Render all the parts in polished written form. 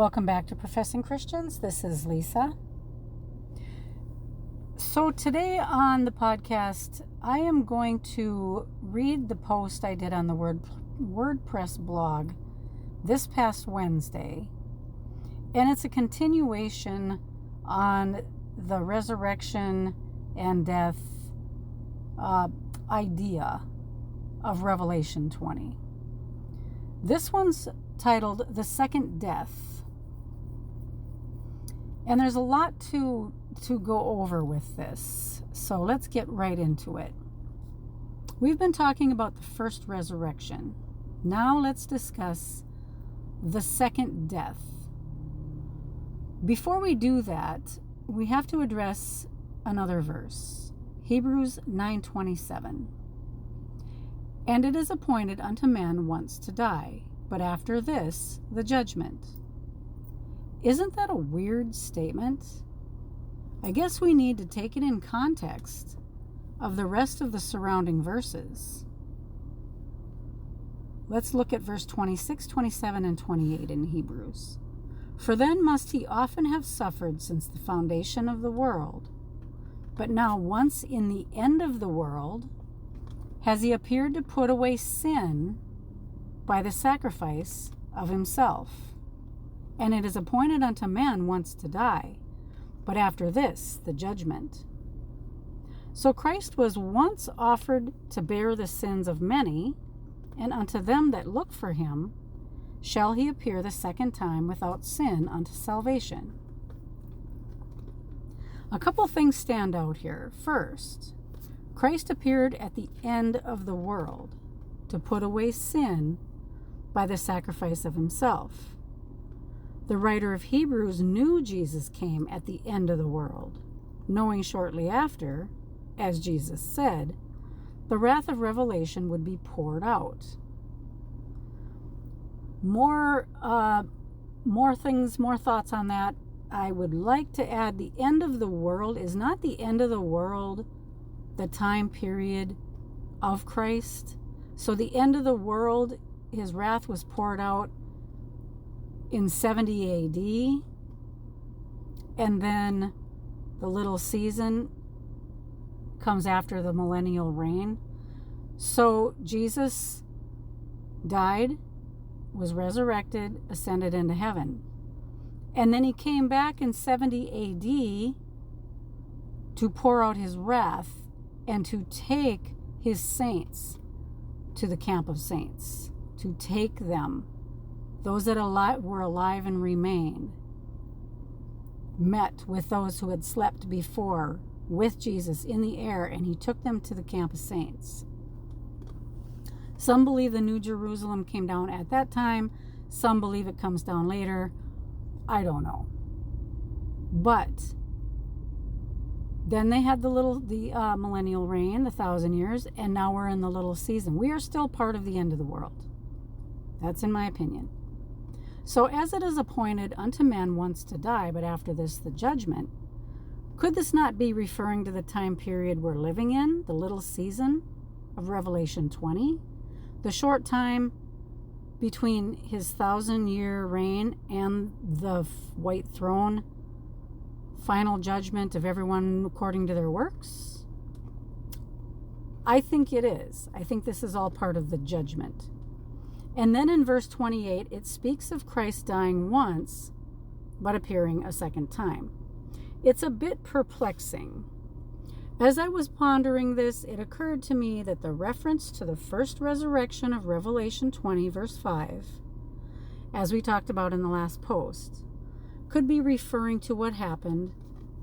Welcome back to Professing Christians. This is Lisa. So today on the podcast, I am going to read the post I did on the WordPress blog this past Wednesday. And it's a continuation on the resurrection and death idea of Revelation 20. This one's titled The Second Death. And there's a lot to go over with this. So let's get right into it. We've been talking about the first resurrection. Now let's discuss the second death. Before we do that, we have to address another verse. Hebrews 9:27. And it is appointed unto man once to die, but after this, the judgment. Isn't that a weird statement? I guess we need to take it in context of the rest of the surrounding verses. Let's look at verse 26, 27, and 28 in Hebrews. For then must he often have suffered since the foundation of the world. But now once in the end of the world, has he appeared to put away sin by the sacrifice of himself. And it is appointed unto man once to die, but after this, the judgment. So Christ was once offered to bear the sins of many, and unto them that look for him shall he appear the second time without sin unto salvation. A couple things stand out here. First, Christ appeared at the end of the world to put away sin by the sacrifice of himself. The writer of Hebrews knew Jesus came at the end of the world, knowing shortly after, as Jesus said, the wrath of Revelation would be poured out. More thoughts on that. I would like to add the end of the world is not the end of the world, the time period of Christ. So the end of the world, his wrath was poured out in 70 AD, and then the little season comes after the millennial reign. So Jesus died, was resurrected, ascended into heaven. And then he came back in 70 AD to pour out his wrath and to take his saints to the camp of saints, to take them. Those that were alive and remained met with those who had slept before with Jesus in the air, and he took them to the camp of saints. Some believe the New Jerusalem came down at that time. Some believe it comes down later. I don't know. But then they had the millennial reign, the 1,000 years, and now we're in the little season. We are still part of the end of the world. That's in my opinion. So as it is appointed unto man once to die, but after this the judgment, could this not be referring to the time period we're living in, the little season of Revelation 20? The short time between his 1,000-year reign and the white throne, final judgment of everyone according to their works? I think it is. I think this is all part of the judgment. And then in verse 28, it speaks of Christ dying once, but appearing a second time. It's a bit perplexing. As I was pondering this, it occurred to me that the reference to the first resurrection of Revelation 20, verse 5, as we talked about in the last post, could be referring to what happened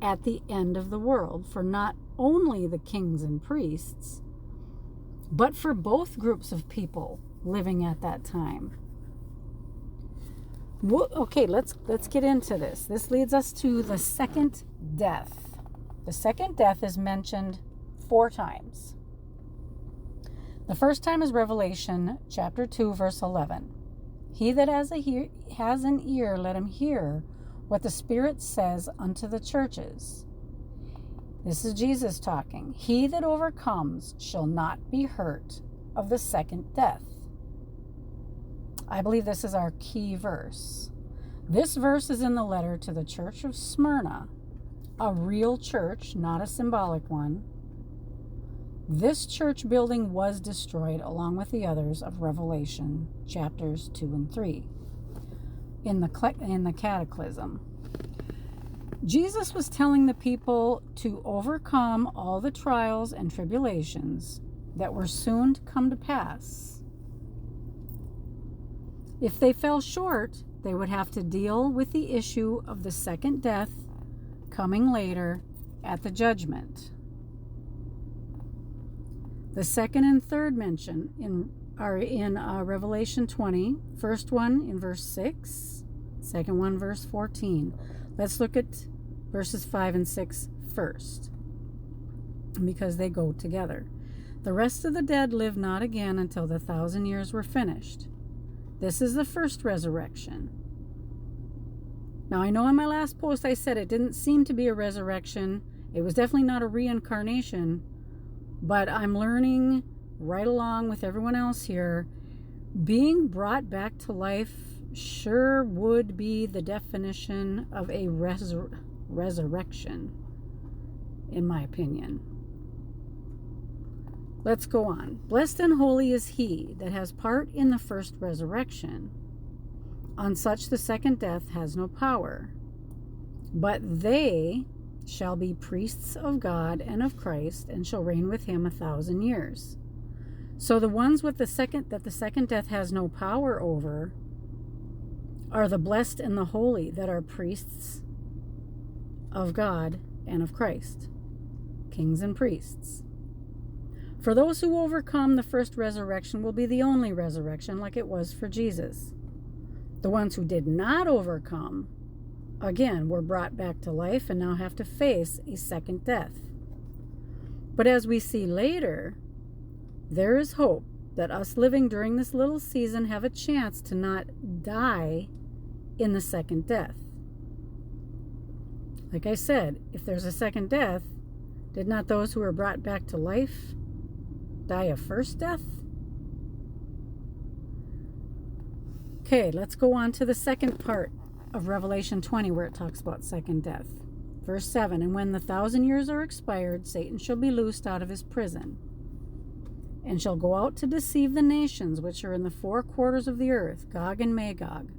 at the end of the world for not only the kings and priests, but for both groups of people living at that time. Okay, let's get into this. This leads us to the second death. The second death is mentioned 4 times. The first time is Revelation chapter 2, verse 11. He that has an ear, let him hear what the Spirit says unto the churches. This is Jesus talking. He that overcomes shall not be hurt of the second death. I believe this is our key verse. This verse is in the letter to the church of Smyrna, a real church, not a symbolic one. This church building was destroyed along with the others of Revelation chapters 2 and 3 in the cataclysm. Jesus was telling the people to overcome all the trials and tribulations that were soon to come to pass. If they fell short, they would have to deal with the issue of the second death coming later at the judgment. The second and third mention are in Revelation 20. First one in verse 6, second one verse 14. Let's look at verses 5 and 6 first, because they go together. The rest of the dead lived not again until the 1,000 years were finished. This is the first resurrection. Now, I know in my last post I said it didn't seem to be a resurrection. It was definitely not a reincarnation. But I'm learning right along with everyone else here, being brought back to life sure would be the definition of a resurrection, in my opinion. Let's go on. Blessed and holy is he that has part in the first resurrection. On such the second death has no power. But they shall be priests of God and of Christ, and shall reign with him 1,000 years. So the ones with the second death has no power over are the blessed and the holy that are priests of God and of Christ, kings and priests. For those who overcome, the first resurrection will be the only resurrection, like it was for Jesus. The ones who did not overcome, again, were brought back to life and now have to face a second death. But as we see later, there is hope that us living during this little season have a chance to not die in the second death. Like I said, if there's a second death, did not those who were brought back to life die a first death? Okay, let's go on to the second part of Revelation 20, where it talks about second death. Verse 7, and when the 1,000 years are expired, Satan shall be loosed out of his prison, and shall go out to deceive the nations which are in the four quarters of the earth, Gog and Magog,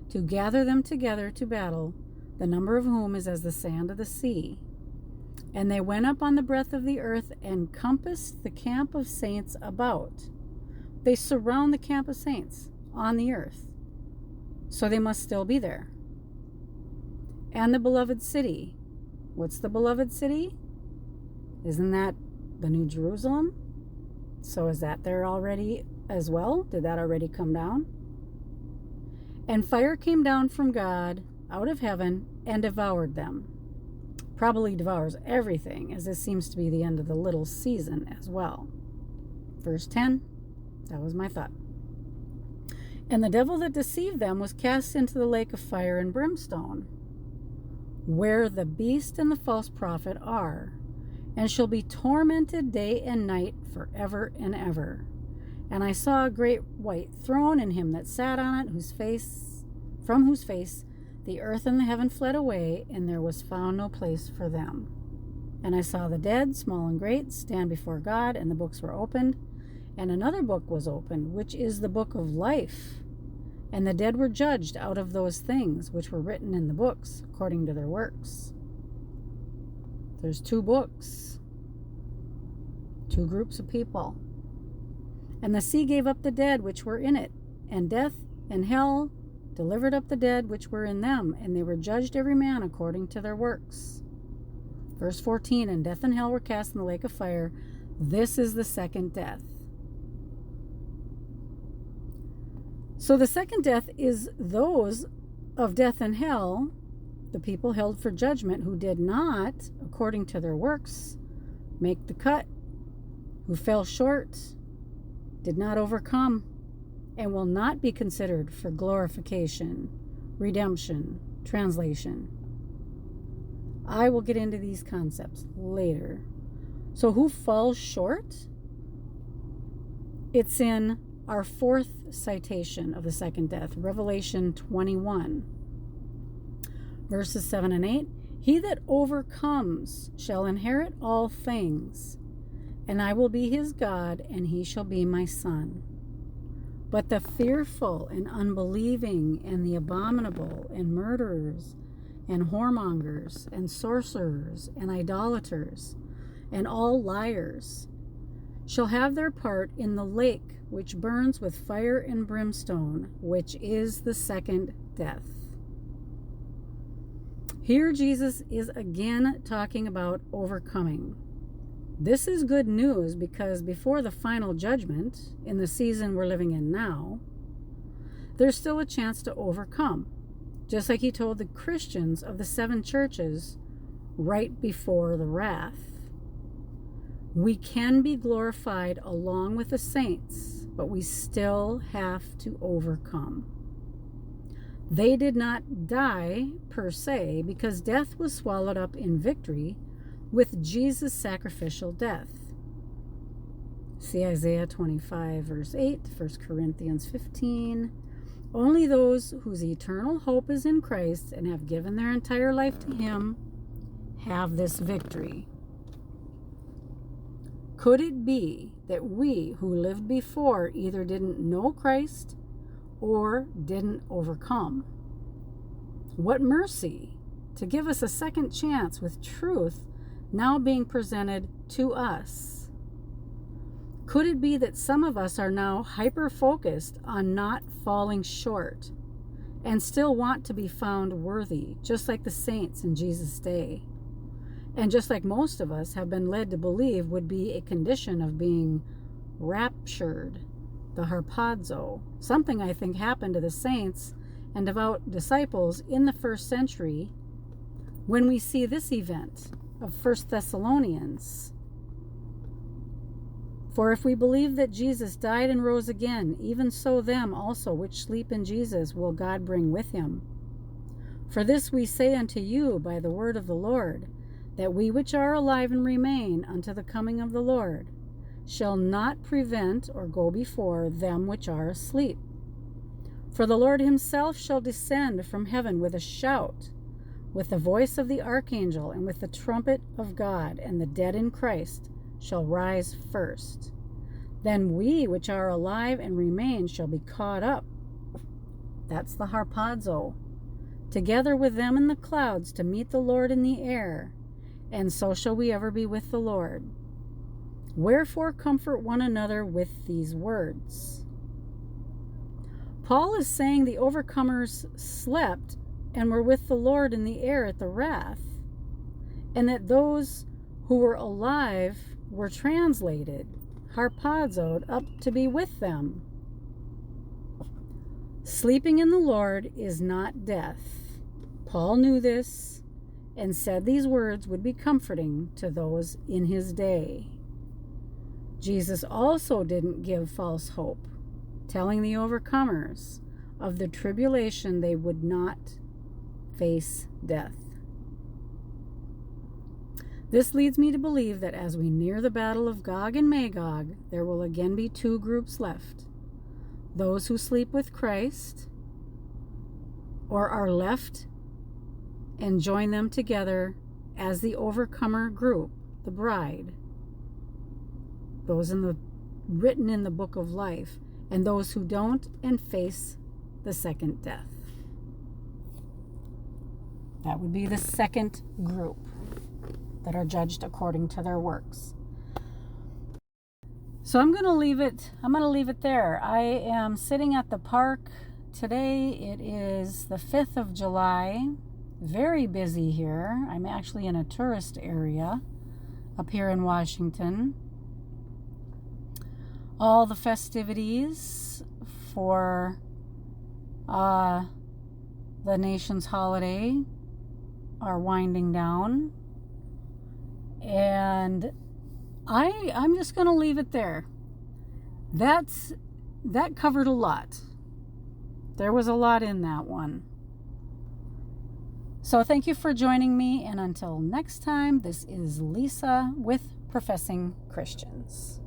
to gather them together to battle, the number of whom is as the sand of the sea. And they went up on the breadth of the earth and compassed the camp of saints about. They surround the camp of saints on the earth, so they must still be there. And the beloved city. What's the beloved city? Isn't that the New Jerusalem? So is that there already as well? Did that already come down? And fire came down from God out of heaven and devoured them. Probably devours everything, as this seems to be the end of the little season as well. Verse 10, that was my thought. And the devil that deceived them was cast into the lake of fire and brimstone, where the beast and the false prophet are, and shall be tormented day and night forever and ever. And I saw a great white throne, and him that sat on it, from whose face the earth and the heaven fled away, and there was found no place for them. And I saw the dead, small and great, stand before God, and the books were opened. And another book was opened, which is the book of life. And the dead were judged out of those things which were written in the books, according to their works. There's two books, two groups of people. And the sea gave up the dead which were in it, and death and hell delivered up the dead which were in them, and they were judged every man according to their works. Verse 14, and death and hell were cast in the lake of fire. This is the second death. So the second death is those of death and hell, the people held for judgment who did not, according to their works, make the cut, who fell short, did not overcome, and will not be considered for glorification, redemption, translation. I will get into these concepts later. So who falls short? It's in our fourth citation of the second death, Revelation 21. Verses 7 and 8, he that overcomes shall inherit all things, and I will be his God, and he shall be my son. But the fearful and unbelieving and the abominable and murderers and whoremongers and sorcerers and idolaters and all liars shall have their part in the lake which burns with fire and brimstone, which is the second death. Here Jesus is again talking about overcoming. This is good news because before the final judgment, in the season we're living in now, there's still a chance to overcome, just like he told the Christians of the 7 churches right before the wrath. We can be glorified along with the saints, but we still have to overcome. They did not die per se because death was swallowed up in victory with Jesus' sacrificial death. See Isaiah 25 verse 8, 1 Corinthians 15. Only those whose eternal hope is in Christ and have given their entire life to him have this victory. Could it be that we who lived before either didn't know Christ or didn't overcome? What mercy to give us a second chance with truth now being presented to us. Could it be that some of us are now hyper-focused on not falling short and still want to be found worthy, just like the saints in Jesus' day? And just like most of us have been led to believe would be a condition of being raptured, the harpazo, something I think happened to the saints and devout disciples in the first century when we see this event of 1 Thessalonians. For if we believe that Jesus died and rose again, even so them also which sleep in Jesus will God bring with him. For this we say unto you by the word of the Lord, that we which are alive and remain unto the coming of the Lord shall not prevent or go before them which are asleep. For the Lord himself shall descend from heaven with a shout, with the voice of the archangel, and with the trumpet of God, and the dead in Christ shall rise first. Then we which are alive and remain shall be caught up. That's the harpazo. Together with them in the clouds to meet the Lord in the air, and so shall we ever be with the Lord. Wherefore comfort one another with these words. Paul is saying the overcomers slept and were with the Lord in the air at the wrath, and that those who were alive were translated, harpazoed, up to be with them. Sleeping in the Lord is not death. Paul knew this and said these words would be comforting to those in his day. Jesus also didn't give false hope, telling the overcomers of the tribulation they would not face death. This leads me to believe that as we near the battle of Gog and Magog, there will again be 2 groups left. Those who sleep with Christ or are left and join them together as the overcomer group, the bride. Those written in the book of life, and those who don't and face the second death. That would be the second group that are judged according to their works. So I'm going to leave it there. I am sitting at the park today. It is the 5th of July. Very busy here. I'm actually in a tourist area up here in Washington. All the festivities for the nation's holiday are winding down, and I'm just going to leave it there. That covered a lot. There was a lot in that one. So thank you for joining me, and until next time, this is Lisa with Professing Christians.